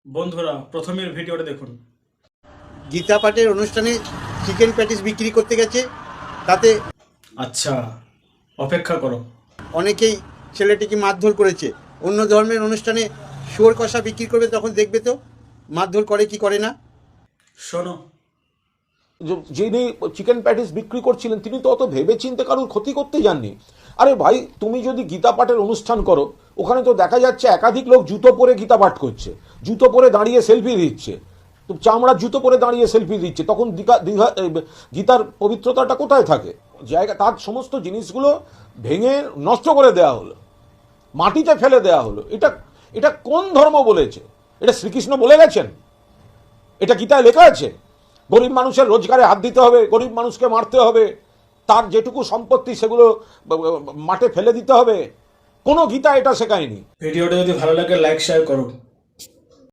বন্ধুরা প্রথমের ভিডিওটা দেখুন। গীতা পাঠের অনুষ্ঠানে চিকেন প্যাটিস বিক্রি করতে গেছে, তাতে আচ্ছা, অপেক্ষা করো। অনেকেই ছেলেটিকে মারধর করেছে। অন্য ধর্মের অনুষ্ঠানে শুয়োর কষা বিক্রি করবে, তখন দেখবে তো মারধর করে কি করে না। শোনো, যিনি চিকেন প্যাটিস বিক্রি করছিলেন তিনি তো অত ভেবে চিন্তে কারোর ক্ষতি করতে যাননি। আরে ভাই, তুমি যদি গীতা পাঠের অনুষ্ঠান করো, ওখানে তো দেখা যাচ্ছে একাধিক লোক জুতো পরে গীতা পাঠ করছে, জুতো পরে দাঁড়িয়ে সেলফি দিচ্ছে, তো চামড়ার জুতো পরে দাঁড়িয়ে সেলফি দিচ্ছে, তখন গীতার পবিত্রতাটা কোথায় থাকে? জায়গা তার সমস্ত জিনিসগুলো ভেঙে নষ্ট করে দেয়া হলো, মাটিতে ফেলে দেয়া হলো। এটা এটা কোন ধর্ম বলেছে? এটা শ্রীকৃষ্ণ বলে গেছেন? এটা গীতায় লেখা আছে? গরিব মানুষের রোজগারে হাত দিতে হবে, গরিব মানুষকে মারতে হবে, তার যেটুকু সম্পত্তি সেগুলো মাঠে ফেলে দিতে হবে? কোনো গীতা এটা শেখায়নি। ভিডিওটা যদি ভালো লাগে লাইক শেয়ার করো।